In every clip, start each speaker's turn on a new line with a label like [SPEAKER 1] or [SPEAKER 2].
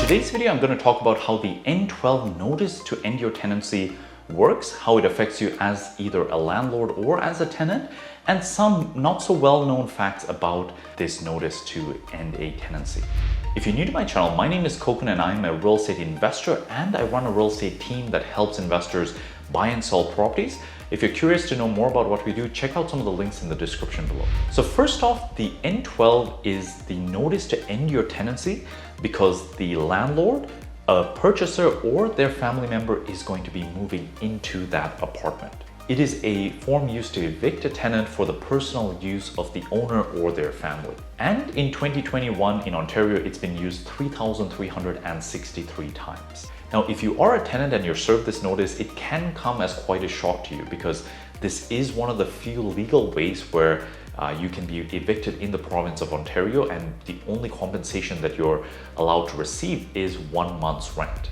[SPEAKER 1] today's video, I'm going to talk about how the N12 notice to end your tenancy works, how it affects you as either a landlord or as a tenant, and some not so well-known facts about this notice to end a tenancy. If you're new to my channel, my name is Koukun and I'm a real estate investor and I run a real estate team that helps investors buy and sell properties. If you're curious to know more about what we do, check out some of the links in the description below. So first off, the N12 is the notice to end your tenancy because the landlord, a purchaser, or their family member is going to be moving into that apartment. It is a form used to evict a tenant for the personal use of the owner or their family. And in 2021 in Ontario, it's been used 3,363 times. Now, if you are a tenant and you're served this notice, it can come as quite a shock to you because this is one of the few legal ways where you can be evicted in the province of Ontario, and the only compensation that you're allowed to receive is 1 month's rent.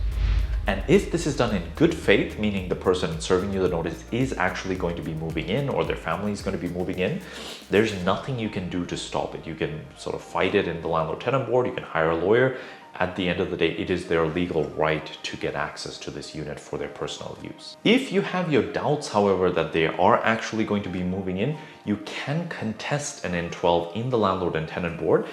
[SPEAKER 1] And if this is done in good faith, meaning the person serving you the notice is actually going to be moving in or their family is going to be moving in, there's nothing you can do to stop it. You can sort of fight it in the landlord-tenant board, you can hire a lawyer. At the end of the day, it is their legal right to get access to this unit for their personal use. If you have your doubts, however, that they are actually going to be moving in, you can contest an N12 in the landlord and tenant board.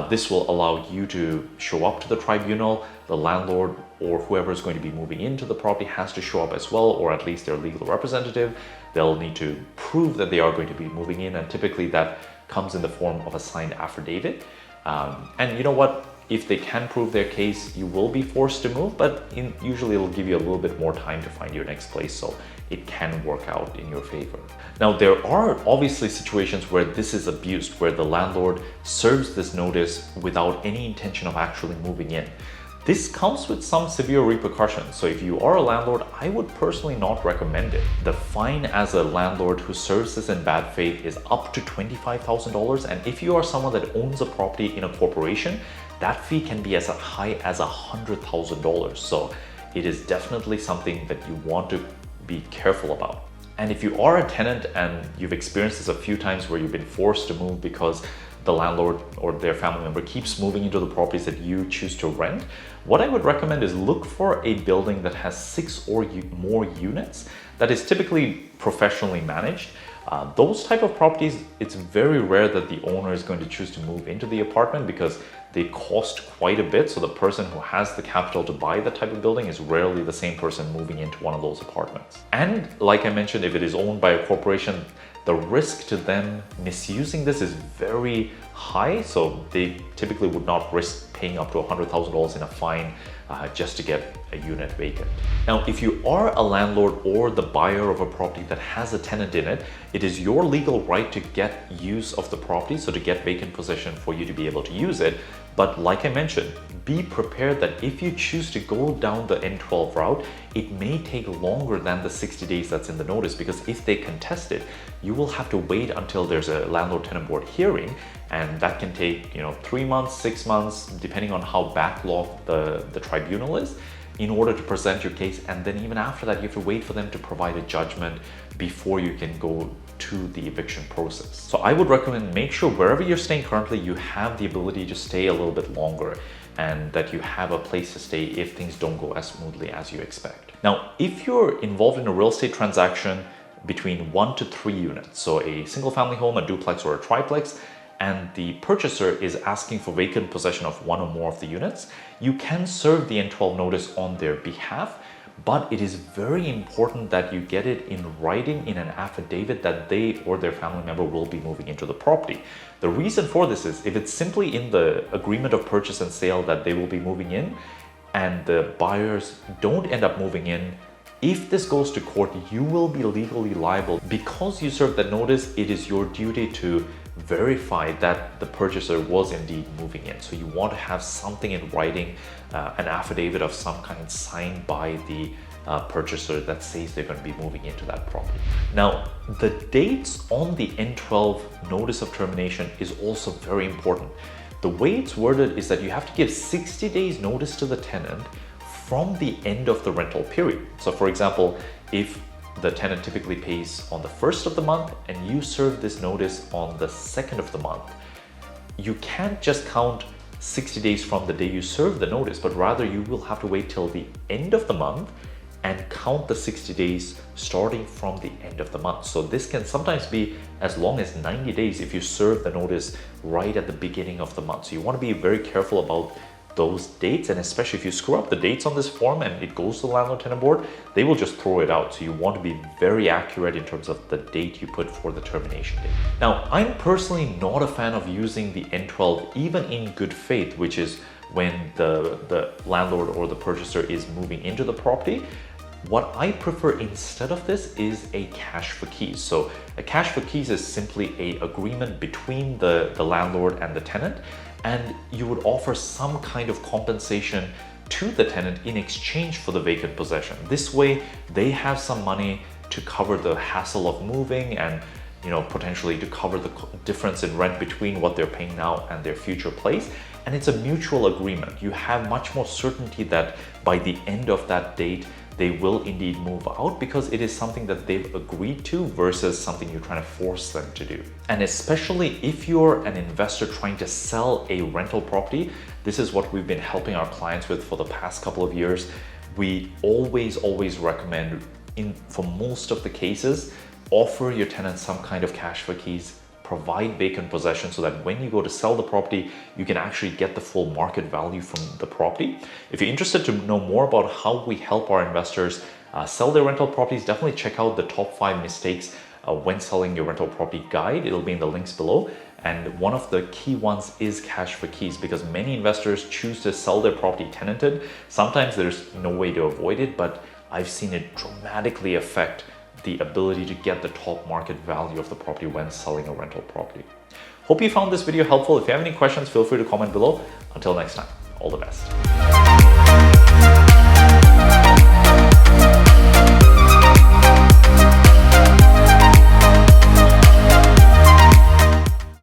[SPEAKER 1] This will allow you to show up to the tribunal. The landlord or whoever is going to be moving into the property has to show up as well, or at least their legal representative. They'll need to prove that they are going to be moving in, and typically that comes in the form of a signed affidavit. And you know what? If they can prove their case, you will be forced to move, but usually it'll give you a little bit more time to find your next place, so it can work out in your favor. Now, there are obviously situations where this is abused, where the landlord serves this notice without any intention of actually moving in. This comes with some severe repercussions, so if you are a landlord, I would personally not recommend it. The fine as a landlord who serves this in bad faith is up to $25,000, and if you are someone that owns a property in a corporation, that fee can be as high as $100,000. So it is definitely something that you want to be careful about. And if you are a tenant and you've experienced this a few times where you've been forced to move because the landlord or their family member keeps moving into the properties that you choose to rent, what I would recommend is look for a building that has 6 or more units that is typically professionally managed. Those type of properties, it's very rare that the owner is going to choose to move into the apartment because they cost quite a bit. So the person who has the capital to buy that type of building is rarely the same person moving into one of those apartments. And like I mentioned, if it is owned by a corporation, the risk to them misusing this is very high. So they typically would not risk paying up to $100,000 in a fine just to get a unit vacant. Now, if you are a landlord or the buyer of a property that has a tenant in it, it is your legal right to get use of the property, so to get vacant possession for you to be able to use it. But like I mentioned, be prepared that if you choose to go down the N12 route, it may take longer than the 60 days that's in the notice, because if they contest it, you will have to wait until there's a landlord-tenant board hearing, and that can take 3 months, 6 months, depending on how backlogged the tribunal is, in order to present your case. And then even after that, you have to wait for them to provide a judgment before you can go to the eviction process. So I would recommend make sure wherever you're staying currently, you have the ability to stay a little bit longer and that you have a place to stay if things don't go as smoothly as you expect. Now, if you're involved in a real estate transaction between 1 to 3 units, so a single family home, a duplex or a triplex, and the purchaser is asking for vacant possession of 1 or more of the units, you can serve the N12 notice on their behalf, but it is very important that you get it in writing in an affidavit that they or their family member will be moving into the property. The reason for this is if it's simply in the agreement of purchase and sale that they will be moving in and the buyers don't end up moving in, if this goes to court, you will be legally liable. Because you served that notice, it is your duty to verify that the purchaser was indeed moving in. So you want to have something in writing, an affidavit of some kind signed by the purchaser that says they're going to be moving into that property. Now, the dates on the N12 notice of termination is also very important. The way it's worded is that you have to give 60 days notice to the tenant from the end of the rental period. So for example, if the tenant typically pays on the 1st of the month and you serve this notice on the 2nd of the month, you can't just count 60 days from the day you serve the notice, but rather you will have to wait till the end of the month and count the 60 days starting from the end of the month. So this can sometimes be as long as 90 days if you serve the notice right at the beginning of the month. So you want to be very careful about those dates, and especially if you screw up the dates on this form and it goes to the landlord tenant board, they will just throw it out. So you want to be very accurate in terms of the date you put for the termination date. Now, I'm personally not a fan of using the N12 even in good faith, which is when the landlord or the purchaser is moving into the property. What I prefer instead of this is a cash for keys. So a cash for keys is simply an agreement between the landlord and the tenant, and you would offer some kind of compensation to the tenant in exchange for the vacant possession. This way, they have some money to cover the hassle of moving and potentially to cover the difference in rent between what they're paying now and their future place. And it's a mutual agreement. You have much more certainty that by the end of that date, they will indeed move out because it is something that they've agreed to versus something you're trying to force them to do. And especially if you're an investor trying to sell a rental property, this is what we've been helping our clients with for the past couple of years. We always recommend, for most of the cases, offer your tenants some kind of cash for keys, provide vacant possession so that when you go to sell the property, you can actually get the full market value from the property. If you're interested to know more about how we help our investors sell their rental properties, definitely check out the top 5 mistakes when selling your rental property guide. It'll be in the links below. And one of the key ones is cash for keys, because many investors choose to sell their property tenanted. Sometimes there's no way to avoid it, but I've seen it dramatically affect the ability to get the top market value of the property when selling a rental property. Hope you found this video helpful. If you have any questions, feel free to comment below. Until next time, all the best.